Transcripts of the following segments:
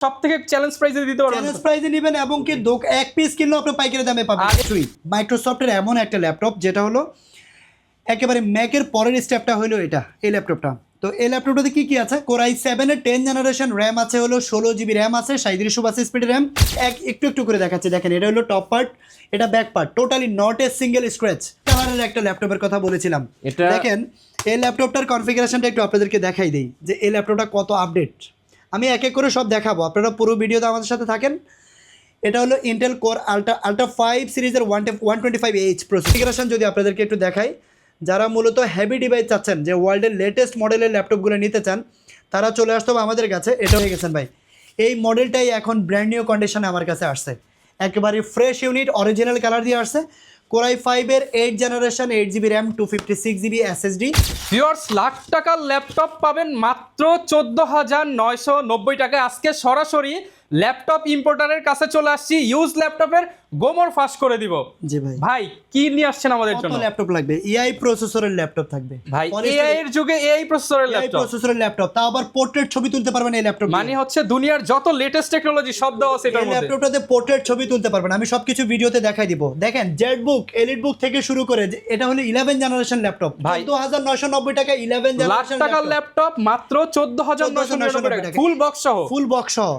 সবথেকে চ্যালেঞ্জ প্রাইসে দিতে পারবেন। চ্যালেঞ্জ প্রাইসে নেবেন এবং কি এক পিস কিনলেও আপনি পাইকারি দামে পাবেন। মাইক্রোসফটের এমন একটা ল্যাপটপ যেটা হলো একেবারে ম্যাকের পরের স্টেপটা হলো এটা, এই ল্যাপটপটা। তো এই ল্যাপটপটাতে কি কি আছে? কোরাই 7-এর 10 জেনারেশন র্যাম আছে, হলো 16 জিবি র্যাম আছে, 3782 স্পিড র্যাম। একটু একটু করে দেখাচ্ছি, দেখেন এটা হলো টপ পার্ট, এটা back part, totally not a single scratch. কালারের একটা ল্যাপটপের কথা বলেছিলাম, এটা দেখেন এই ল্যাপটপটার কনফিগারেশনটা একটু আপনাদেরকে দেখাই দেই যে এই ল্যাপটপটা কত আপডেট। আমি এক এক করে সব দেখাবো, আপনারা পুরো ভিডিওতে আমাদের সাথে থাকেন। এটা হলো ইন্টেল কোর আল্ট্রা 5 সিরিজের 125H প্রসেসর। যদি আপনাদেরকে একটু দেখাই, যারা মূলত হেভি ডিভাইস চাচ্ছেন, যে ওয়ার্ল্ডের লেটেস্ট মডেলের ল্যাপটপগুলো নিতে চান, তারা চলে আসতে হবে আমাদের কাছে। এটা হয়ে গেছেন ভাই, এই মডেলটাই এখন ব্র্যান্ড নিউ কন্ডিশনে আমার কাছে আসছে, একেবারে ফ্রেশ ইউনিট, অরিজিনাল কালার দিয়ে আসছে। কোরাই 5-এর 8 generation, 8 GB RAM, 256 GB SSD। Viewers, lakh টাকার ল্যাপটপ পাবেন মাত্র 14,990 টাকায়। আজকে সরাসরি ল্যাপটপ ইম্পোর্টারের কাছে চলে আসছি, ইউজ ল্যাপটপের গোমর ফাঁস করে দিব। জি ভাই, ভাই কি নিয়ে আসছেন আমাদের কত জন্য? ল্যাপটপ লাগবে? এআই প্রসেসরের ল্যাপটপ থাকবে ভাই, এআই এর যুগে এআই প্রসেসরের এআই ল্যাপটপ, প্রসেসরের ল্যাপটপ, তাও আবার পোর্ট্রেট ছবি তুলতে পারবেন এই ল্যাপটপ। মানে হচ্ছে দুনিয়ার যত লেটেস্ট টেকনোলজি সব দেওয়া আছে এটার এই মধ্যে। ল্যাপটপটাতে পোর্ট্রেট ছবি তুলতে পারবেন, আমি সবকিছু ভিডিওতে দেখাই দিব। দেখেন জেড বুক, এলিট বুক থেকে শুরু করে, এটা হলো 11 জেনারেশন ল্যাপটপ, ভাই 14,990 টাকা 11 লাখ জেনারেশন টাকার ল্যাপটপ মাত্র 14,990 টাকা, ফুল বক্স সহ। ফুল বক্স সহ।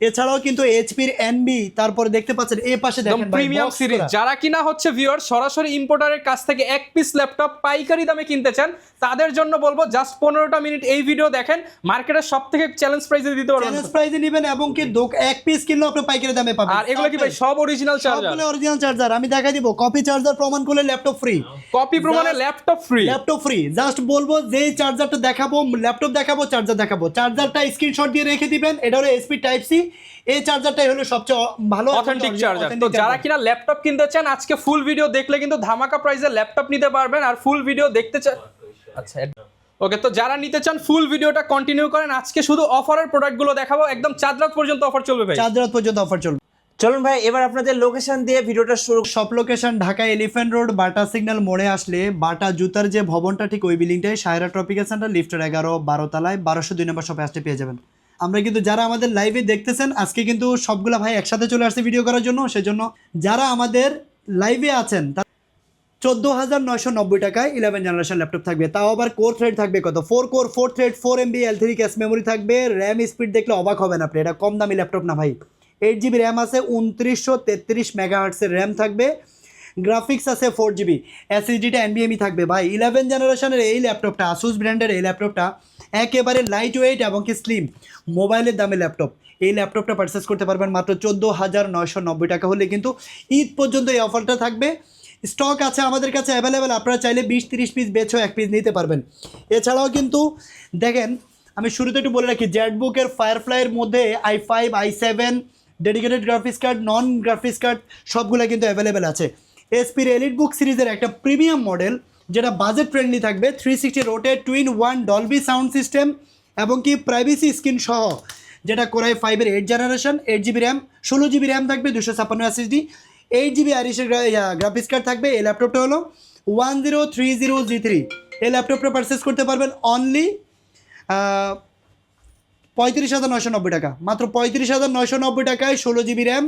এছাড়াও কিন্তু এইচপির এনবি, তারপরে দেখতে পাচ্ছেন এই পাশে দেখেন ভাই প্রিমিয়াম box সিরিজ। করা। যারা কিনা হচ্ছে ভিউয়ার সরাসরি ইম্পোর্টারের কাছ থেকে এক পিস ল্যাপটপ পাইকারি দামে কিনতে চান, তাদের জন্য বলবো জাস্ট 15টা মিনিট এই ভিডিও দেখেন, মার্কেটের সবথেকে চ্যালেঞ্জ প্রাইসে দিতে পারবেন। চ্যালেঞ্জ প্রাইসে নেবেন এবং কি এক পিস কিনলেও আপনি পাইকারি দামে পাবেন। আর এগুলো কি ভাই সব অরিজিনাল চার্জার? সবগুলো অরিজিনাল চার্জার, আমি দেখাই দিব। কপি চার্জার প্রমাণ করলে ল্যাপটপ ফ্রি, কপি প্রমাণে laptop free. Laptop free. Just বলবো যেই চার্জারটা দেখাবো, ল্যাপটপ দেখাবো, চার্জার দেখাবো, চার্জারটা স্ক্রিনশট দিয়ে রেখে দিবেন। এটা হলো এসপি টাইপ সি, এই চার্জারটাই হলো সবচেয়ে ভালো অথেন্টিক চার্জার। তো যারা কিনা ল্যাপটপ কিনতে চান, আজকে ফুল ভিডিও দেখলে কিন্তু ধামাকা প্রাইসে ল্যাপটপ নিতে পারবেন। আর ফুল ভিডিও দেখতে চান, আচ্ছা ওকে, তো যারা নিতে চান ফুল ভিডিওটা কন্টিনিউ করেন। আজকে শুধু অফারের প্রোডাক্টগুলো দেখাবো, একদম 4 রাত পর্যন্ত অফার চলবে ভাই। 4 রাত পর্যন্ত অফার চলবে। চলুন ভাই, এবার আপনাদের লোকেশন দিয়ে ভিডিওটা শুরু। সব লোকেশন ঢাকা এলিফ্যান্ট রোড বাটা সিগন্যাল মোড়ে আসলে বাটা জুতার যে ভবনটা, ঠিক ওই বিল্ডিংটাই সায়রা ট্রপিক্যাল সেন্টার, লিফটের 11-12 তলায় 1202 নম্বর শপে আসতে পেয়ে যাবেন। আমরা কিন্তু যারা আমাদের লাইভে দেখতেছেন, আজকে কিন্তু সবগুলা ভাই একসাথে চলে আসছে ভিডিও করার জন্য। সেজন্য যারা আমাদের লাইভে আছেন, 14,990 টাকায় 11 জেনারেশন ল্যাপটপ থাকবে, তাও আবার কোর থ্রেড থাকবে কত, 4 core 4 thread 4 MB L3 cache memory থাকবে। র্যাম স্পিড দেখলে অবাক হবেন আপনি, এটা কম দামি ল্যাপটপ না ভাই। 8 জিবি র্যাম আছে, 2933 মেগাহার্টসের র্যাম থাকবে, গ্রাফিক্স আছে 4 জিবি, SSDটা NVMe থাকবে। ভাই 11 জেনারেশনের এই ল্যাপটপটা, আসুস ব্র্যান্ডের এই ল্যাপটপটা একেবারে লাইট ওয়েট এবং কি স্লিম, মোবাইলের দামে ল্যাপটপ। এই ল্যাপটপটা পারচেস করতে পারবেন মাত্র 14,990 টাকা হলে। কিন্তু ঈদ পর্যন্ত এই অফারটা থাকবে, স্টক আছে আমাদের কাছে অ্যাভেলেবেল। আপনারা চাইলে 20-30 পিস বেচো, এক পিস নিতে পারবেন। এছাড়াও কিন্তু দেখেন, আমি শুরুতে একটু বলে রাখি, জেড বুকের ফায়ারফ্লাইয়ের মধ্যে i5 i7 dedicated graphics card, non graphics card সবগুলো কিন্তু অ্যাভেলেবেল আছে। এসপির এলিট বুক সিরিজের একটা প্রিমিয়াম মডেল, যেটা বাজেট ফ্রেন্ডলি থাকবে, 360 rotate two in 1 Dolby sound system এবং কি প্রাইভেসি স্ক্রিন সহ, যেটা কোরাই 5-এর 8 generation, 8 GB RAM, 16 GB RAM থাকবে, 256 SSD, 8 জিবি আইরিশের গ্রাফিক্স কার্ড থাকবে। এই ল্যাপটপটা হলো 1030G3। এই ল্যাপটপটা পারচেস করতে পারবেন অনলি 35,990 টাকা, মাত্র 35,990 টাকায় 16 জিবি র্যাম,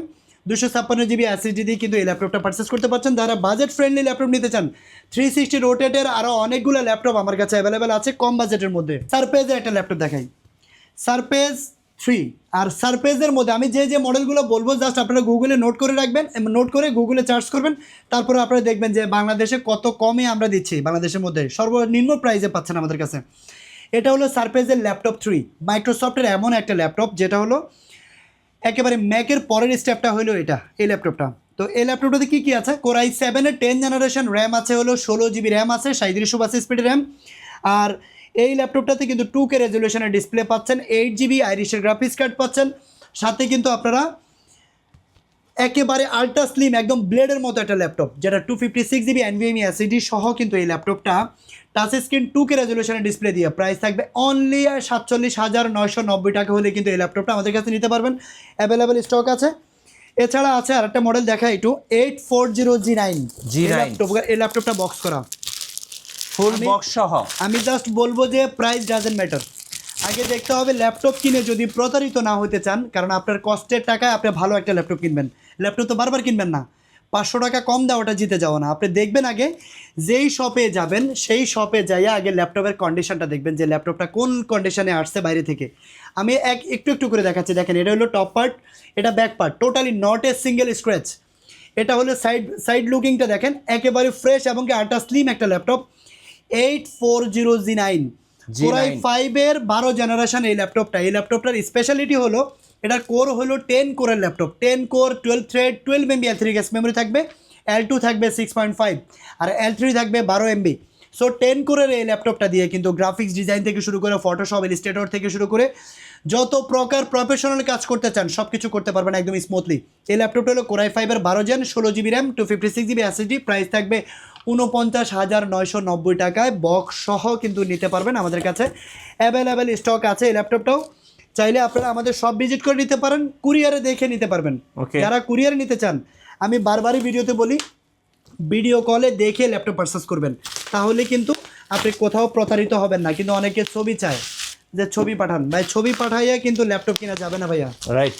256 জিবি SSD দিয়ে কিন্তু এই ল্যাপটপটা পারচেস করতে পারছেন। যারা বাজেট ফ্রেন্ডলি ল্যাপটপ নিতে চান, 360 রোটেটের আরও অনেকগুলো ল্যাপটপ আমার কাছে অ্যাভেলেবেল আছে কম বাজেটের মধ্যে। সারফেসের একটা ল্যাপটপ দেখাই, সারফেস 3। আর সারফেসের মধ্যে আমি যে যে মডেলগুলো বলবো, জাস্ট আপনারা গুগলে নোট করে রাখবেন, নোট করে গুগলে সার্চ করবেন, তারপরে আপনারা দেখবেন যে বাংলাদেশে কত কমে আমরা দিচ্ছি, বাংলাদেশের মধ্যে সর্বনিম্ন প্রাইসে পাচ্ছেন আমাদের কাছে। এটা হলো সারফেসের ল্যাপটপ 3, মাইক্রোসফটের এমন একটা ল্যাপটপ যেটা হলো একেবারে ম্যাকের পরের স্টেপটা হলো এটা, এই ল্যাপটপটা। তো এই ল্যাপটপটাতে কী কী আছে? কোরাই 7-এর 10 জেনারেশন র্যাম আছে, হলো 16 জিবি র্যাম আছে, 3782 স্পিড র্যাম। আর এই ল্যাপটপটাতে কিন্তু 2K রেজলিউশনের ডিসপ্লে পাচ্ছেন, 8 জিবি আইরিশের গ্রাফিক্স কার্ড পাচ্ছেন, সাথে কিন্তু আপনারা একেবারে আল্ট্রা স্লিম একদম ব্লেডের মতো একটা ল্যাপটপ, যেটা 256 জিবি NVMe SSD সহ কিন্তু এই ল্যাপটপটা টাচ স্ক্রিন 2K রেজলিউশনের ডিসপ্লে দিয়ে প্রাইস থাকবে অনলি 47,990 টাকা হলে কিন্তু এই ল্যাপটপটা আমাদের কাছে নিতে পারবেন। অ্যাভেলেবেল স্টক আছে। এছাড়া আছে আর একটা মডেল দেখা একটু, 840G9। এই ল্যাপটপটা বক্স করা, ফুল বক্স সহ। আমি জাস্ট বলবো যে প্রাইস ডাজেন্ট ম্যাটার। আগে দেখতে হবে ল্যাপটপ কিনে যদি প্রতারিত না হতে চান, কারণ আপনার কষ্টের টাকায় আপনি ভালো একটা ল্যাপটপ কিনবেন, ল্যাপটপ তো বারবার কিনবেন না, 500 টাকা কম দেওয়াটা জিতে যাওয়া না। আপনি দেখবেন আগে যেই শপে যাবেন সেই শপে যাইয়া আগে ল্যাপটপের কন্ডিশনটা দেখবেন যে ল্যাপটপটা কোন কন্ডিশনে আসছে বাইরে থেকে। আমি একটু একটু করে দেখাচ্ছি। দেখেন এটা হলো টপ পার্ট, এটা back part, totally not a single scratch. এটা হলো সাইড লুকিংটা দেখেন, একেবারে ফ্রেশ এবং কি আল্ট্রা স্লিম একটা ল্যাপটপ। 8400G9 কোরাই 5-এর 12 জেনারেশন এই ল্যাপটপটার স্পেশালিটি হলো এটার কোর হলো 10 কোরের laptop, 10 core 12 thread, 12 MB L3 gas memory থাকবে, L2 থাকবে 6.5 আর L3 থাকবে 12 MB। সো 10 কোরের এই ল্যাপটপটা দিয়ে কিন্তু গ্রাফিক্স ডিজাইন থেকে শুরু করে ফটোশপ, ইলাস্ট্রেটর থেকে শুরু করে যত প্রকার প্রফেশনাল কাজ করতে চান সব কিছু করতে পারবেন একদম স্মুথলি। এই ল্যাপটপটা হলো কোরাই 5-এর 12 gen, 16GB RAM, 256GB SSD, price থাকবে 49,990 টাকায়, বক্স সহ কিন্তু নিতে পারবেন। আমাদের কাছে অ্যাভেলেবেল স্টক আছে। এই ল্যাপটপটাও চাইলে আপনারা আমাদের সব ভিজিট করে নিতে পারেন, কুরিয়ারে দেখে নিতে পারবেন। যারা কুরিয়ারে নিতে চান, আমি বারবারই ভিডিওতে বলি ভিডিও কলে দেখে ল্যাপটপ পারচেস করবেন, তাহলে কিন্তু আপনি কোথাও প্রতারিত হবেন না। কিন্তু অনেকে ছবি চায় যে ছবি পাঠান, ভাই ছবি পাঠাইয়া কিন্তু ল্যাপটপ কেনা যাবে না ভাইয়া। রাইট।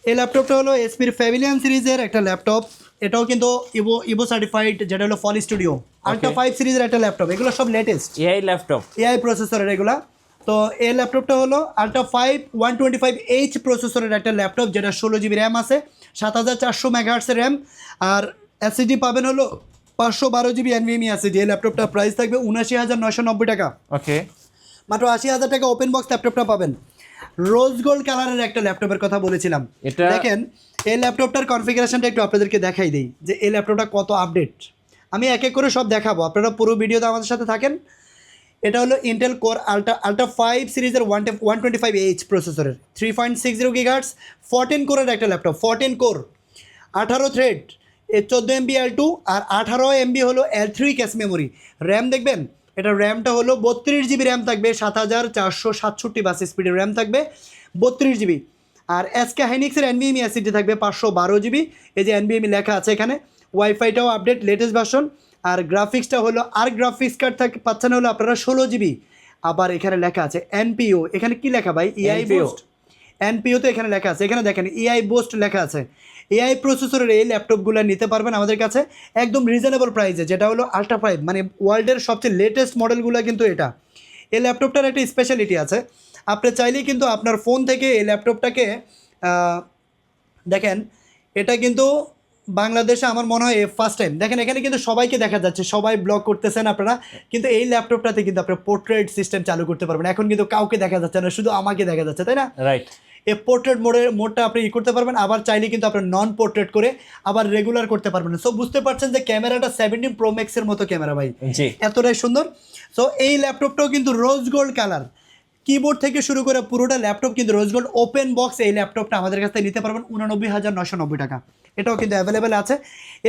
এই ল্যাপটপটা হলো এসপির প্যাভিলিয়ন সিরিজের একটা ল্যাপটপ, এটাও কিন্তু ইভো সার্টিফাইড, যেটা হলো ফল স্টুডিও আল্ট্রা 5 সিরিজের একটা ল্যাপটপ। এগুলো সব লেটেস্ট এআই ল্যাপটপ, এআই প্রসেসরের এগুলা। তো এই ল্যাপটপটা হলো আল্ট্রা 5 125H প্রসেসরের একটা ল্যাপটপ, যেটা 16GB র্যাম আছে, 7400 মেগাহার্টসের র্যাম, আর এসএসডি পাবেন হলো 512GB NVMe এসএসডি। এই ল্যাপটপটার প্রাইস থাকবে 79,990 টাকা। ওকে, মাত্র 80,000 টাকা ওপেন বক্স ল্যাপটপটা পাবেন। রোজ গোল্ড কালারের একটা ল্যাপটপের কথা বলেছিলাম, এটা দেখেন এই ল্যাপটপটার কনফিগারেশনটা একটু আপনাদেরকে দেখাই দিই যে এই ল্যাপটপটা কত আপডেট। আমি এক এক করে সব দেখাবো, আপনারা পুরো ভিডিওতে আমাদের সাথে থাকেন। এটা হলো ইন্টেল কোর আল্ট্রা 5 সিরিজের 125H প্রসেসরের, 3.60 GHz 14 কোরের একটা laptop, 14 core 18 thread, 14 MB L2 আর 18 MB হলো L3 ক্যাশ মেমোরি। র্যাম দেখবেন, এটা র্যামটা হলো 32GB র্যাম থাকবে, 7467 বাস স্পিডের র্যাম থাকবে, 32GB। আর এসকে হাইনিক্সের NVMe SSD থাকবে 512GB, এই যে NVMe লেখা আছে এখানে। ওয়াইফাইটাও আপডেট লেটেস্ট ভার্সন। আর গ্রাফিক্সটা হলো আর গ্রাফিক্স কার্ড থাকে পাচ্ছেন হলো আপনারা 16GB। আবার এখানে লেখা আছে NPO, এখানে কি লেখা ভাই? AI boost. NPO তো এখানে লেখা আছে, এখানে দেখেন এআই বুস্ট লেখা আছে। এআই প্রসেসরের এই ল্যাপটপগুলো নিতে পারবেন আমাদের কাছে একদম রিজনেবল প্রাইসে, যেটা হলো আল্ট্রা 5, মানে ওয়ার্ল্ডের সবচেয়ে লেটেস্ট মডেলগুলো কিন্তু এটা। এই ল্যাপটপটার একটা স্পেশালিটি আছে, আপনি চাইলেই কিন্তু আপনার ফোন থেকে এই ল্যাপটপটাকে দেখেন, এটা কিন্তু বাংলাদেশে আমার মনে হয় ফার্স্ট টাইম। দেখেন এখানে কিন্তু সবাইকে দেখা যাচ্ছে, সবাই ব্লগ করতেছেন আপনারা, কিন্তু এই ল্যাপটপটাতে কিন্তু আপনার পোর্ট্রেট সিস্টেম চালু করতে পারবেন। এখন কিন্তু কাউকে দেখা যাচ্ছে না, শুধু আমাকে দেখা যাচ্ছে, তাই না? রাইট। এই পোর্ট্রেট মোডটা আপনি করতে পারবেন, আবার চাইলে কিন্তু আপনার নন পোর্ট্রেট করে আবার রেগুলার করতে পারবেন। সো বুঝতে পারছেন যে ক্যামেরাটা 17 Pro Max এর মতো ক্যামেরা ভাই, এতটাই সুন্দর। সো এই ল্যাপটপটাও কিন্তু রোজ গোল্ড কালার, কিবোর্ড থেকে শুরু করে পুরোটা ল্যাপটপ কিন্তু রোজ গোল্ড ওপেন বক্স। এই ল্যাপটপটা আমাদের কাছ থেকে নিতে পারবেন 89,990 টাকা, এটাও কিন্তু অ্যাভেলেবেল আছে।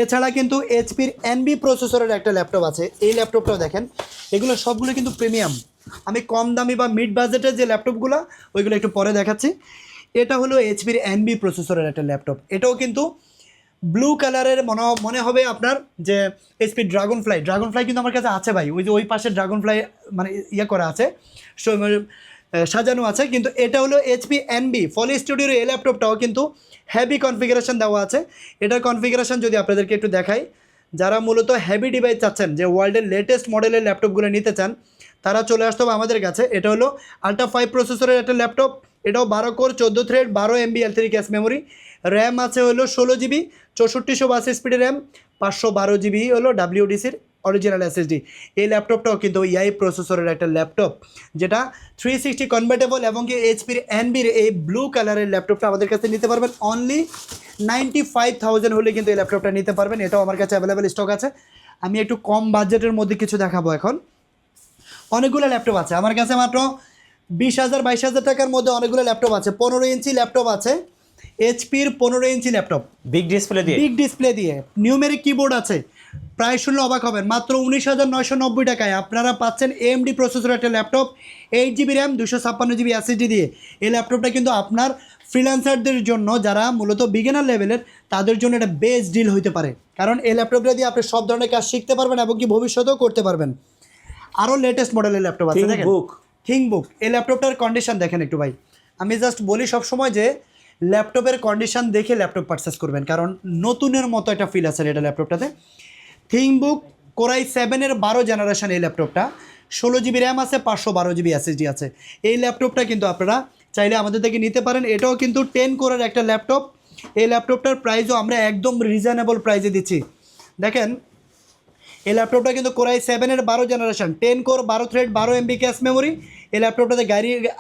এছাড়া কিন্তু এইচপির NB প্রসেসরের একটা ল্যাপটপ আছে, এই ল্যাপটপটাও দেখেন, এগুলো সবগুলো কিন্তু প্রিমিয়াম। আমি কম দামি বা মিড বাজেটের যে ল্যাপটপগুলো ওইগুলো একটু পরে দেখাচ্ছি। এটা হলো এইচপির NB প্রসেসরের একটা ল্যাপটপ, এটাও কিন্তু ব্লু কালারের মনে হবে আপনার যে এইচপি ড্রাগন ফ্লাই কিন্তু আমার কাছে আছে ভাই, ওই যে ওই পাশে ড্রাগন ফ্লাই মানে ইয়ে করা আছে, সাজানো আছে। কিন্তু এটা হলো এইচপি NB ফল স্টুডিওর এই ল্যাপটপটাও কিন্তু হেভি কনফিগারেশন দেওয়া আছে। এটার কনফিগারেশন যদি আপনাদেরকে একটু দেখাই, যারা মূলত হেভি ডিভাইস চাচ্ছেন, যে ওয়ার্ল্ডের লেটেস্ট মডেলের ল্যাপটপগুলো নিতে চান, তারা চলে আসতে হবে আমাদের কাছে। এটা হলো আল্ট্রা 5 প্রসেসরের একটা ল্যাপটপ, এটাও 12 core 14 thread 12 MB L3 cache memory, RAM আছে হলো 16GB, 6400 বাস স্পিডের র্যাম, 512GB হলো WDCর অরিজিনাল SSD। এই ল্যাপটপটাও কিন্তু এআই প্রসেসরের একটা ল্যাপটপ, যেটা 360 কনভার্টেবল, এবং কি এইচপির NBর এই ব্লু কালারের ল্যাপটপটা আমাদের কাছে নিতে পারবেন অনলি 95,000 হলে কিন্তু এই ল্যাপটপটা নিতে পারবেন। এটাও আমার কাছে অ্যাভেলেবেল স্টক আছে। আমি একটু কম বাজেটের মধ্যে কিছু দেখাবো এখন। অনেকগুলো ল্যাপটপ আছে আমার কাছে, মাত্র 20,000 22,000 টাকার মধ্যে অনেকগুলো ল্যাপটপ আছে। 15 ইঞ্চি ল্যাপটপ আছে, এইচপির 15 ইঞ্চি ল্যাপটপ, বিগ ডিসপ্লে দিয়ে নিউমেরিক কিবোর্ড আছে। প্রায় শুনলে অবাক হবেন, মাত্র 19,990 টাকায় আপনারা পাচ্ছেন AMD প্রসেসর একটা laptop, 8GB RAM 256GB SSD দিয়ে। এই ল্যাপটপটা কিন্তু আপনার ফ্রিল্যান্সারদের জন্য, যারা মূলত বিগিনার লেভেলের, তাদের জন্য এটা বেস্ট ডিল হইতে পারে, কারণ এই ল্যাপটপটা দিয়ে আপনি সব ধরনের কাজ শিখতে পারবেন এবং কি ভবিষ্যতেও করতে পারবেন। আরও লেটেস্ট মডেলের ল্যাপটপ আছে, দেখেন থিংবুক, এই ল্যাপটপটার কন্ডিশন দেখেন একটু ভাই। আমি জাস্ট বলি সবসময় যে ল্যাপটপের কন্ডিশন দেখে ল্যাপটপ পারচেস করবেন, কারণ নতুনের মতো একটা ফিল আছে এটা ল্যাপটপটাতে। থিংবুক কোরাই 7-এর 12 জেনারেশন এই ল্যাপটপটা, 16 জিবি র্যাম আছে, 512 জিবি এসএসডি আছে। এই ল্যাপটপটা কিন্তু আপনারা চাইলে আমাদের থেকে নিতে পারেন। এটাও কিন্তু 10 কোরের একটা ল্যাপটপ। এই ল্যাপটপটার প্রাইসও আমরা একদম রিজনেবল প্রাইসে দিচ্ছি। দেখেন এই ল্যাপটপটা কিন্তু কোরাই 7-এর 12 generation, 10 core, 12 thread, 12 MB cache memory. এই ল্যাপটপটাতে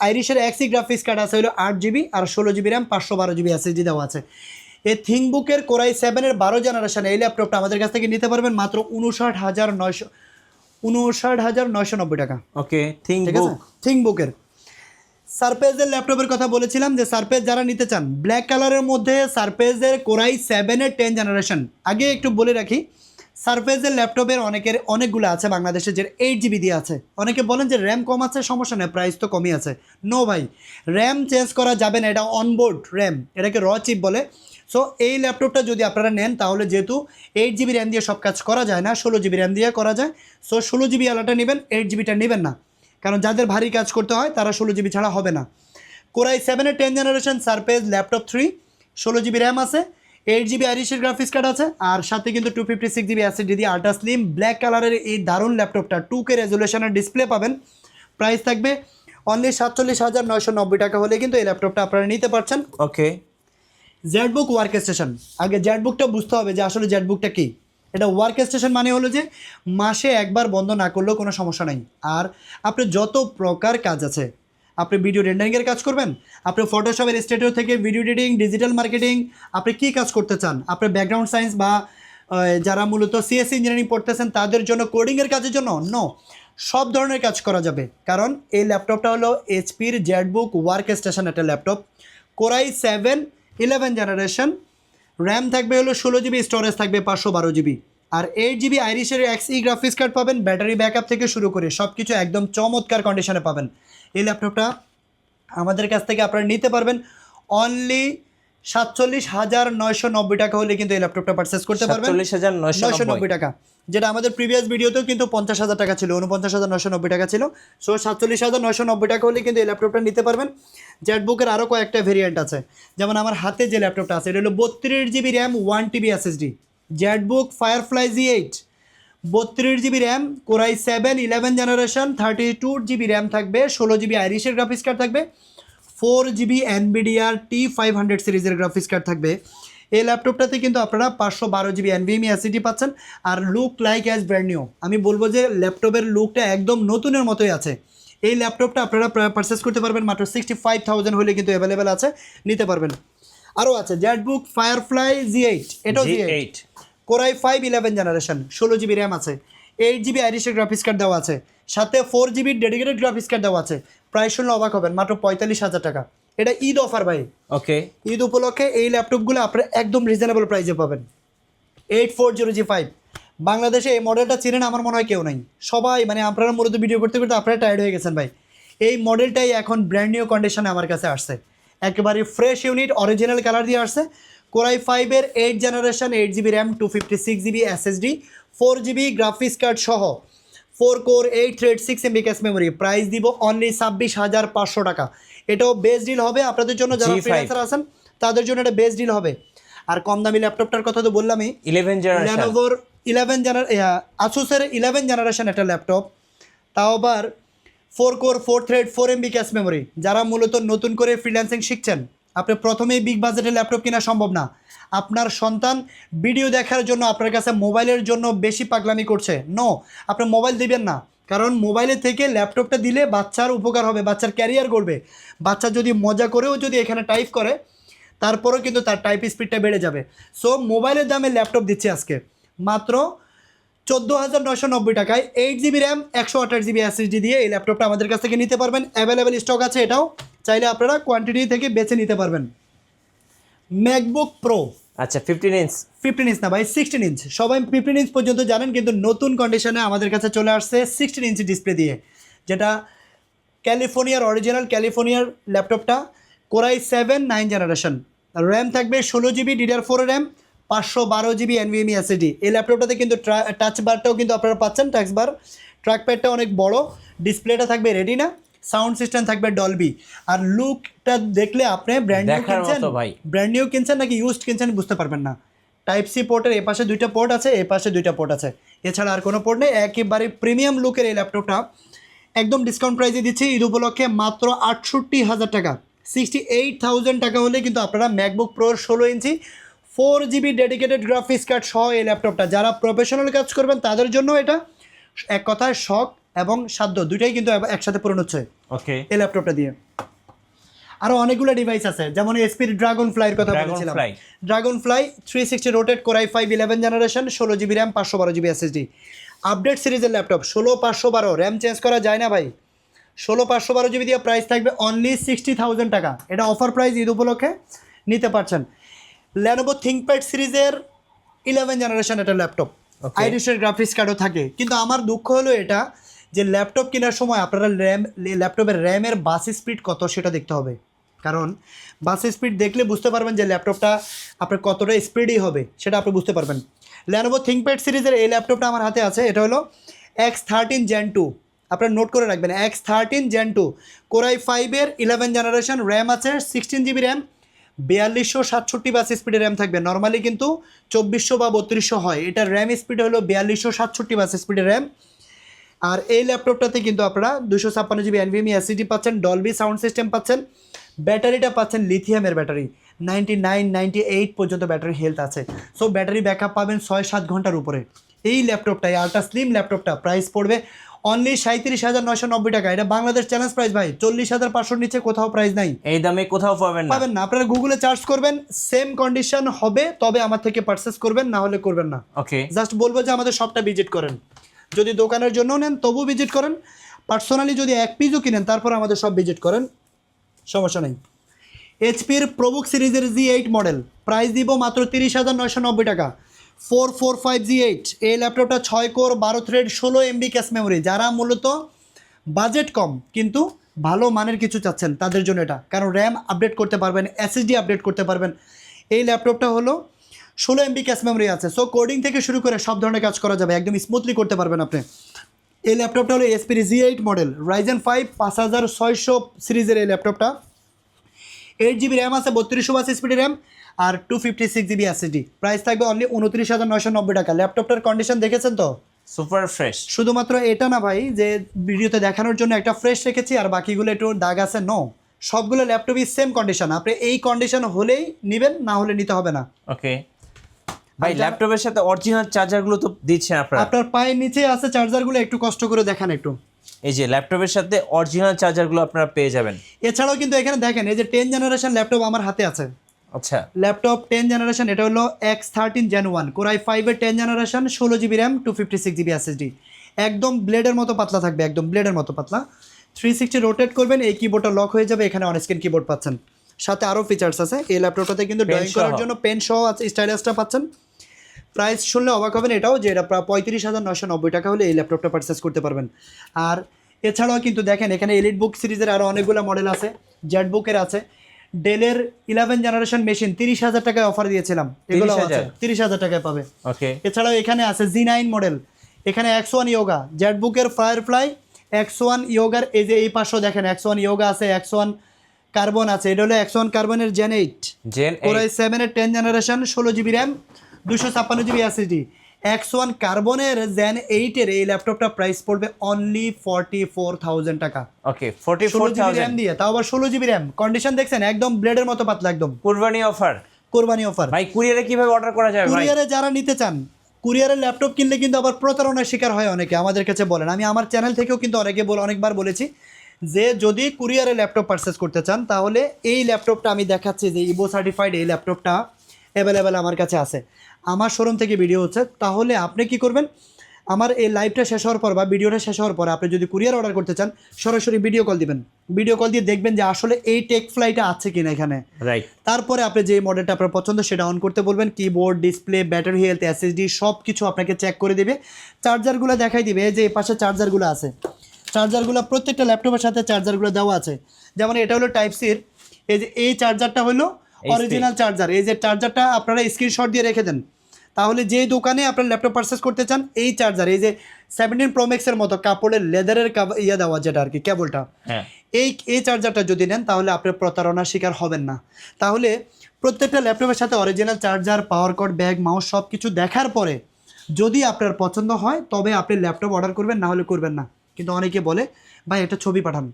আইরিশের এক্সি গ্রাফিক্স কার্ড আছে হলো 8 জিবি আর 16 জিবি র্যাম, 512 জিবি এসএসডি দেওয়া আছে। এই থিংবুকের কোরাই 7-এর 12 জেনারেশন এই ল্যাপটপটা আমাদের কাছ থেকে নিতে পারবেন মাত্র 59,990 টাকা। ওকে, ঠিক আছে, থিংবুক। থিংবুকের সারফেসের ল্যাপটপের কথা বলেছিলাম যে সারফেস যারা নিতে চান, ব্ল্যাক কালারের মধ্যে সারফেসের কোরাই 7-এর 10 জেনারেশন। আগে একটু বলে রাখি, সারফেসের ল্যাপটপের অনেকগুলো আছে বাংলাদেশে যে 8 জিবি দিয়ে আছে। অনেকে বলেন যে র্যাম কম আছে, সমস্যা নেই, প্রাইস তো কমই আছে। নো ভাই, র্যাম চেঞ্জ করা যাবে না, এটা অনবোর্ড র্যাম, এটাকে র চিপ বলে। সো এই ল্যাপটপটা যদি আপনারা নেন তাহলে যেহেতু 8 জিবি র্যাম দিয়ে সব কাজ করা যায় না, 16 জিবি র্যাম দিয়ে করা যায়। সো 16 জিবি আলাটা নেবেন, 8 জিবিটা নেবেন না, কারণ যাদের ভারী কাজ করতে হয় তারা 16 জিবি ছাড়া হবে না। কোরাই 7-এর 10 generation Surface Laptop 3, 16 GB RAM আছে, 8 জিবি আইরিশের গ্রাফিক্স কার্ড আছে, আর সাথে কিন্তু 256 জিবি এসএসডি দিয়ে আল্ট্রা স্লিম ব্ল্যাক কালারের এই দারুণ ল্যাপটপটা 2K রেজুলেশনের ডিসপ্লে পাবেন। প্রাইস থাকবে অনলি 47,990 টাকা হলে কিন্তু এই ল্যাপটপটা আপনারা নিতে পারছেন। ওকে, জেটবুক ওয়ার্ক স্টেশন। আগে জেটবুকটা বুঝতে হবে যে আসলে জেটবুকটা কী। এটা ওয়ার্ক স্টেশন মানে হলো যে মাসে একবার বন্ধ না করলেও কোনো সমস্যা নাই। আর আপনি যত প্রকার কাজ আছে, আপনি ভিডিও রেন্ডারিংয়ের কাজ করবেন, আপনি ফটোশপের স্টুডিও থেকে ভিডিও এডিটিং, ডিজিটাল মার্কেটিং, আপনি কী কাজ করতে চান, আপনার ব্যাকগ্রাউন্ড সায়েন্স বা যারা মূলত সিএসসি ইঞ্জিনিয়ারিং পড়তেছেন তাদের জন্য, কোডিংয়ের কাজের জন্য, সব ধরনের কাজ করা যাবে। কারণ এই ল্যাপটপটা হলো এইচপির জেটবুক ওয়ার্ক স্টেশন একটা ল্যাপটপ। কোরাই 7 11 জেনারেশন, র্যাম থাকবে হলো 16 জিবি, স্টোরেজ থাকবে 512 জিবি, আর 8 জিবি আইরিশের এক্সই গ্রাফিক্স কার্ড পাবেন। ব্যাটারি ব্যাকআপ থেকে শুরু করে সব কিছু একদম চমৎকার কন্ডিশনে পাবেন। এই ল্যাপটপটা আমাদের কাছ থেকে আপনারা নিতে পারবেন অনলি 47,990 টাকা হলে কিন্তু এই ল্যাপটপটা পারচেস করতে পারবেন। 47,990 টাকা, যেটা আমাদের প্রিভিয়াস ভিডিওতেও কিন্তু 50,000 টাকা ছিল, 49,990 টাকা ছিল। সো 47,990 টাকা হলে কিন্তু এই ল্যাপটপটা নিতে পারবেন। জেটবুকের আরও কয়েকটা ভেরিয়েন্ট আছে, যেমন আমার হাতে যে ল্যাপটপটা আছে এটা হলো 32 GB RAM, 1 TB SSD, Jetbook firefly Z8, 32 GB RAM, core i 7 11 generation, 32 GB RAM থাকবে, 16 জিবি আইরিশের গ্রাফিক্স কার্ড থাকবে, 4 জিবি NVIDIA T500 সিরিজের গ্রাফিক্স কার্ড থাকবে। এই ল্যাপটপটাতে কিন্তু আপনারা 512 জিবি NVMe SSD পাচ্ছেন, আর look like as brand new. আমি বলবো যে ল্যাপটপের লুকটা একদম নতুনের মতোই আছে। এই ল্যাপটপটা আপনারা পারচেস করতে পারবেন মাত্র 65,000 হলে কিন্তু অ্যাভেলেবেল আছে, নিতে পারবেন। আরও আছে জেটবুক ফায়ারফ্লাই Z8, এটাও Z8, core i 5 11 generation, 16 GB RAM আছে, 8 জিবি আইরিশের গ্রাফিক্স কার্ড দেওয়া আছে, সাথে 4 জিবি ডেডিকেটেড গ্রাফিক্স কার্ড দেওয়া আছে। প্রাইস শুনলে অবাক হবেন, মাত্র 45,000 টাকা। এটা ঈদ অফার ভাই। ওকে, ঈদ উপলক্ষে এই ল্যাপটপগুলো আপনারা একদম রিজনেবল প্রাইসে পাবেন। 8400G5 বাংলাদেশে এই মডেলটা চিনেন আমার মনে হয় কেউ নাই, সবাই মানে আপনারা মূলত ভিডিও করতে করতে আপনারা টায়ার্ড হয়ে গেছেন ভাই। এই মডেলটাই এখন ব্র্যান্ড নিউ কন্ডিশনে আমার কাছে আসছে, একেবারে ফ্রেশ ইউনিট, অরিজিনাল কালার দিয়ে আসছে। কোরাই 5-এর 8 generation, 8 GB RAM, 256 GB SSD, 4 GB graphics card সহ, 4 core 8 thread 6 MB cache memory. Price দিব অনলি 26,500 টাকা। এটাও বেস্ট ডিল হবে আপনাদের জন্য, যারা ফ্রিল্যান্সার আছেন তাদের জন্য এটা বেস্ট ডিল হবে। আর কম দামি ল্যাপটপটার কথা তো বললামই, 11 জেনারেশন, লেনোভোর 11 আসুসের 11 জেনারেশন একটা ল্যাপটপ, তাও আবার 4 core 4 thread 4 MB cache memory. যারা মূলত নতুন করে ফ্রিল্যান্সিং শিখছেন, আপনি প্রথমেই বিগ বাজেটের ল্যাপটপ কেনা সম্ভব না। আপনার সন্তান ভিডিও দেখার জন্য আপনার কাছে মোবাইলের জন্য বেশি পাগলামি করছে, আপনি মোবাইল দিবেন না, কারণ মোবাইলের থেকে ল্যাপটপটা দিলে বাচ্চার উপকার হবে, বাচ্চার ক্যারিয়ার গড়বে। বাচ্চা যদি মজা করেও যদি এখানে টাইপ করে, তারপরেও কিন্তু তার টাইপ স্পিডটা বেড়ে যাবে। সো মোবাইলের দামে ল্যাপটপ দিচ্ছে আজকে মাত্র 14,990 টাকায়, 8 জিবি র্যাম, 128 জিবি এসএসডি দিয়ে এই ল্যাপটপটা আমাদের কাছ থেকে নিতে পারবেন। অ্যাভেলেবেল স্টক আছে, এটাও চাইলে আপনারা কোয়ান্টিটি থেকে বেছে নিতে পারবেন। ম্যাকবুক প্রো, আচ্ছা 15 ইঞ্চ, 15 ইঞ্চ না ভাই, 16 ইঞ্চ। সবাই 15 ইঞ্চ পর্যন্ত জানেন, কিন্তু নতুন কন্ডিশনে আমাদের কাছে চলে আসছে 16 ইঞ্চি ডিসপ্লে দিয়ে, যেটা ক্যালিফোর্নিয়ার অরিজিনাল ক্যালিফোর্নিয়ার ল্যাপটপটা। কোরাই 7 9 জেনারেশন, র্যাম থাকবে 16 GB DDR4 RAM, 512 GB NVMe SSD। এই ল্যাপটপটাতে কিন্তু টাচ বারটাও কিন্তু আপনারা পাচ্ছেন, ট্র্যাক প্যাডটা অনেক বড়, ডিসপ্লেটা থাকবে রেটিনা, সাউন্ড সিস্টেম থাকবে ডলবি। আর লুকটা দেখলে আপনি ব্র্যান্ড নিউ দেখার কিনছেন, মতো ভাই। ব্র্যান্ড নিউ কিনছেন নাকি ইউজড কিনছেন বুঝতে পারবেন না। টাইপ সি পোর্টের এ পাশে 2টা পোর্ট আছে, এ পাশে 2টা পোর্ট আছে, এছাড়া আর কোনো পোর্ট নেই। একেবারে প্রিমিয়াম লুকের এই ল্যাপটপটা একদম ডিসকাউন্ট প্রাইসে দিচ্ছি ঈদ উপলক্ষে মাত্র 68,000 টাকা, 68,000 টাকা হলে কিন্তু আপনারা ম্যাকবুক প্রোর 16 ইঞ্চি 4GB ডেডিকেটেড গ্রাফিক্স কার্ড সহ এই ল্যাপটপটা, যারা প্রফেশনাল কাজ করবেন তাদের জন্য এটা এক কথায় শখ এবং সাধ্য দুইটাই কিন্তু একসাথে পূরণ হচ্ছে ওকে, এই ল্যাপটপটা দিয়ে। আরও অনেকগুলো ডিভাইস আছে, যেমন এসপির ড্রাগন ফ্লাইয়ের কথা বলেছিলাম। Dragon fly 360 rotate core i5 11 generation, 16GB RAM, 512GB SSD, update সিরিজের ল্যাপটপ। 16/512 র্যাম চেঞ্জ করা যায় না ভাই। 16/512GB দিয়ে প্রাইস থাকবে অনলি 60,000 টাকা। এটা অফার প্রাইস, ঈদ উপলক্ষে নিতে পারছেন। ল্যানোভো থিংকপ্যাড সিরিজের 11 জেনারেশন একটা ল্যাপটপ, আইরিশের গ্রাফিক্স কার্ডও থাকে। কিন্তু আমার দুঃখ হলো এটা যে ল্যাপটপ কেনার সময় আপনারা ল্যাপটপের র্যামের বাস স্পিড কত সেটা দেখতে হবে, কারণ বাস স্পিড দেখলে বুঝতে পারবেন যে ল্যাপটপটা আপনার কতটা স্পিডই হবে সেটা আপনি বুঝতে পারবেন। ল্যানোভো থিংকপ্যাড সিরিজের এই ল্যাপটপটা আমার হাতে আছে, এটা হলো X13 Gen 2, আপনারা নোট করে রাখবেন X13 Gen 2 কোর i5 এর 11 জেনারেশন, র্যাম আছে 16GB র্যাম, 4267 বাস স্পিডের র্যাম থাকবে। নর্মালি কিন্তু 2400 বা 3200 হয়, এটার র্যাম স্পিড হলো 4267 বাস স্পিডের র্যাম। আর এই ল্যাপটপটাতে কিন্তু আপনারা 256GB NVMe SSD পাচ্ছেন, ডলবি সাউন্ড সিস্টেম পাচ্ছেন, ব্যাটারিটা পাচ্ছেন লিথিয়ামের ব্যাটারি, 99-98 পর্যন্ত ব্যাটারি হেলথ আছে। সো ব্যাটারি ব্যাকআপ পাবেন 6-7 ঘন্টার উপরে। এই ল্যাপটপটা, এই আল্ট্রা স্লিম ল্যাপটপটা প্রাইস পড়বে অনলি 37,990 টাকা। এটা বাংলাদেশ চ্যালেঞ্জ প্রাইস ভাই, 40,500 নিচে কোথাও প্রাইস নাই, এই দামে কোথাও পাবেন না। আপনারা গুগলে সার্চ করবেন, সেম কন্ডিশন হবে তবে আমার থেকে পারচেস করবেন, না হলে করবেন না। ওকে, জাস্ট বলবো যে আমাদের শপটা ভিজিট করেন, যদি দোকানের জন্য নেন তবু ভিজিট করেন, পার্সোনালি যদি এক পিসও কিনেন তারপর আমাদের সব ভিজিট করেন, সমস্যা নেই। এইচপির প্রবুক সিরিজের G8 মডেল প্রাইস দিব মাত্র 30,990 টাকা, 445 G8। এই ল্যাপটপটা 6 core 12 thread 16 MB cache memory. যারা মূলত বাজেট কম কিন্তু ভালো মানের কিছু চাচ্ছেন তাদের জন্য এটা, কারণ র্যাম আপডেট করতে পারবেন, SSD আপডেট করতে পারবেন। এই ল্যাপটপটা হলো 16 MB ক্যাশ মেমোরি আছে, সো কোডিং থেকে শুরু করে সব ধরনের কাজ করা যাবে, একদম স্মুথলি করতে পারবেন আপনি। এই ল্যাপটপটা হলো এইচপির G8 মডেল, Ryzen 5 5600 সিরিজের এই ল্যাপটপটা, 8GB র্যাম আছে, 3200 বাস স্পিডের র্যাম, আর 256GB SSD। প্রাইস থাকবে অনলি 29,990 টাকা। ল্যাপটপটার কন্ডিশন দেখেছেন তো, সুপার ফ্রেশ। শুধুমাত্র এটা না ভাই যে ভিডিওতে দেখানোর জন্য একটা ফ্রেশ রেখেছি আর বাকিগুলো একটু দাগ আছে, নো, সবগুলো ল্যাপটপই সেম কন্ডিশন। আপনি এই কন্ডিশন হলেই নেবেন, না হলে নিতে হবে না। ওকে ভাই, ল্যাপটপের সাথে অরিজিনাল চার্জারগুলো তো দিচ্ছেন আপনারা, আপনার পায়ের নিচে আছে চার্জারগুলো, একটু কষ্ট করে দেখান একটু। এই যে ল্যাপটপের সাথে অরিজিনাল চার্জারগুলো আপনারা পেয়ে যাবেন। এছাড়াও কিন্তু এখানে দেখেন এই যে 10 জেনারেশন ল্যাপটপ আমার হাতে আছে। আচ্ছা, ল্যাপটপ 10 জেনারেশন, এটা হলো X13 Gen 1 কোর i5 এর 10 generation, 16GB RAM, 256GB SSD, একদম ব্লেডের মতো পাতলা থাকবে, একদম ব্লেডের মতো পাতলা। 360 রোটেট করবেন, এই কিবোর্ডটা লক হয়ে যাবে, এখানে অন স্ক্রিন কিবোর্ড পাচ্ছেন, সাথে আরও ফিচার্স আছে। এই ল্যাপটপটাতে কিন্তু ড্রয়িং করার জন্য পেন সহ আছে, স্টাইলাসটা পাচ্ছেন। প্রাইস শুনলে অবাক হবেন, এটাও যে এটা প্রায় 35,990 টাকা হলে এই ল্যাপটপটা পারচেস করতে পারবেন। আর এছাড়াও কিন্তু দেখেন এখানে এলিট বুক সিরিজের আরও অনেকগুলো মডেল আছে, জেড বুকের আছে, ডেলের 11 জেনারেশন মেশিন 30,000 টাকায় অফার দিয়েছিলাম, এগুলো আছে 30,000 টাকায় পাবে। ওকে, এছাড়াও এখানে আছে G9 মডেল, এখানে X1 ইয়োগা, জেড বুকের ফায়ারফ্লাই, X1 ইয়োগার এই যে এই পাশেও দেখেন X1 ইয়োগা আছে, X1 কার্বন আছে, এটা হলো X1 কার্বনের Gen 8 কোর i7 এর 10 generation, 16GB RAM, 256GB SSD। X1 কার্বনের Gen 8 এর এই ল্যাপটপটা প্রাইস পড়বে অনলি 44,000 টাকা। ওকে, 44,000 র্যাম দিয়ে, তাও আবার 16GB র্যাম। কন্ডিশন দেখছেন একদম ব্লেডের মতো পাতলা, একদম কুরবানি অফার। কোরবানি অফার ভাই, কুরিয়ারে কিভাবে অর্ডার করা যাবে? কুরিয়ারে যারা নিতে চান, কুরিয়ারের ল্যাপটপ কিনলে কিন্তু আবার প্রতারণার শিকার হয় অনেকে, আমাদের কাছে বলেন। আমি আমার চ্যানেল থেকেও কিন্তু অনেকবার বলেছি যে যদি কুরিয়ারে ল্যাপটপ পারচেস করতে চান তাহলে এই ল্যাপটপটা আমি দেখাচ্ছি যে ইবো সার্টিফাইড, এই ল্যাপটপটা অ্যাভেলেবেল আমার কাছে আছে, আমার শোরুম থেকে ভিডিও হচ্ছে। তাহলে আপনি কি করবেন, আমার এই লাইভটা শেষ হওয়ার পর বা ভিডিওটা শেষ হওয়ার পর আপনি যদি কুরিয়ার অর্ডার করতে চান সরাসরি ভিডিও কল দিবেন, ভিডিও কল দিয়ে দেখবেন যে আসলে এই টেক ফ্লাইটা আছে কিনা এখানে, রাইট। তারপরে আপনি যে মডেলটা আপনার পছন্দ সেটা অন করতে বলবেন, keyboard, display, battery health, SSD সব কিছু আপনাকে চেক করে দেবে। চার্জারগুলো দেখাই দিবে, যে এই পাশে চার্জারগুলো আছে, চার্জারগুলো প্রত্যেকটা ল্যাপটপের সাথে চার্জারগুলো দেওয়া আছে। যেমন এটা হলো টাইপ সির, এই যে এই চার্জারটা হলো অরিজিনাল চার্জার, এই যে চার্জারটা আপনারা স্ক্রিনশট দিয়ে রেখে দেন, তাহলে যেই দোকানে আপনার ল্যাপটপ পারচেস করতে চান এই চার্জার, এই যে 17 Pro Max এর মতো কাপড়ের লেদারের ইয়ে দেওয়া যেটা আর কি কেবলটা, হ্যাঁ এই চার্জারটা যদি নেন তাহলে আপনি প্রতারণার শিকার হবেন না। তাহলে প্রত্যেকটা ল্যাপটপের সাথে original charger, power cord, bag, mouse সব কিছু দেখার পরে যদি আপনার পছন্দ হয় তবে আপনি ল্যাপটপ অর্ডার করবেন, না হলে করবেন না। কিন্তু অনেকে বলে ভাই একটা ছবি পাঠান,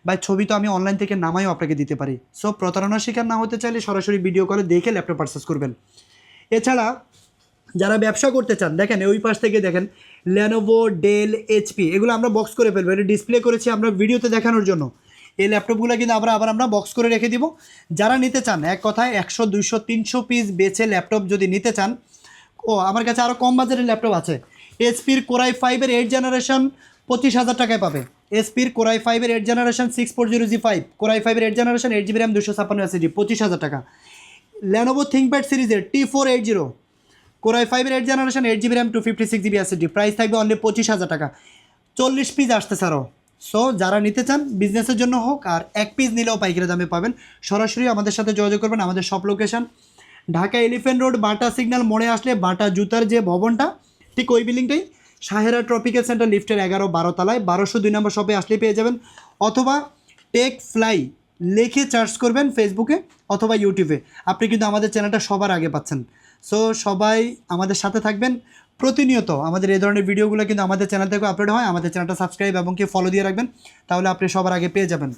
ভাই ছবি তো আমি অনলাইন থেকে নামাইও আপনাকে দিতে পারি। সো প্রতারণার শিকার না হতে চাইলে সরাসরি ভিডিও কলে দেখে ল্যাপটপ পারচেস করবেন। এছাড়া যারা ব্যবসা করতে চান, দেখেন ওই পাশ থেকে দেখেন লেনোভো, ডেল, এইচপি, এগুলো আমরা বক্স করে ফেলবো, এটা ডিসপ্লে করেছি আমরা ভিডিওতে দেখানোর জন্য। এই ল্যাপটপগুলো কিন্তু আবার আমরা বক্স করে রেখে দিব। যারা নিতে চান, এক কথায় 100, 200, 300 পিস বেচে ল্যাপটপ যদি নিতে চান, আমার কাছে আরও কম বাজারের ল্যাপটপ আছে। এইচপির কোরাই 5-এর 8 জেনারেশন 25,000 টাকায় পাবে। এইচপির কোরাই 5-এর 8 জেনারেশন 6400G5, কোরাই 5-এর 8 জেনারেশন 8GB RAM 256 SSD 25,000 টাকা। লেনোভো থিংকপ্যাড সিরিজের T480 কোরাই 5-এর 8 generation 8GB RAM 256GB SSD, price থাকবে অনলি 25,000 টাকা। 40 পিস আসতেছে আরও। সো যারা নিতে চান বিজনেসের জন্য হোক, আর এক পিস নিলেও পাইকারি দামে পাবেন, সরাসরি আমাদের সাথে যোগাযোগ করবেন। আমাদের সব লোকেশন ঢাকা এলিফ্যান্ট রোড বাটা সিগন্যাল মোড়ে আসলে বাটা জুতার যে ভবনটা ঠিক ওই বিল্ডিংটাই, সাহেরা ট্রপিক্যাল সেন্টার লিফটের 11-12 তলায় 1202 নম্বর শপে আসলে পেয়ে যাবেন। অথবা টেক ফ্লাই লিখে সার্চ করবেন ফেসবুকে অথবা ইউটিউবে, আপনি কিন্তু আমাদের চ্যানেলটা সবার আগে পাচ্ছেন। সো সবাই আমাদের সাথে থাকবেন। প্রতিনিয়ত আমাদের এই ধরনের ভিডিওগুলো কিন্তু আমাদের চ্যানেল থেকে আপলোড হয়। আমাদের চ্যানেলটা সাবস্ক্রাইব এবং কি ফলো দিয়ে রাখবেন, তাহলে আপনি সবার আগে পেয়ে যাবেন।